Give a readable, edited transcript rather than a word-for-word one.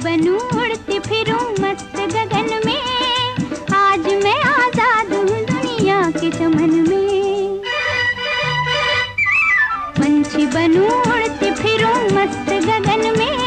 बनूं उड़ती फिरूं मस्त गगन में, आज मैं आजाद हूँ दुनिया के चमन में। पंछी बनूं उड़ती फिरूं मस्त गगन में,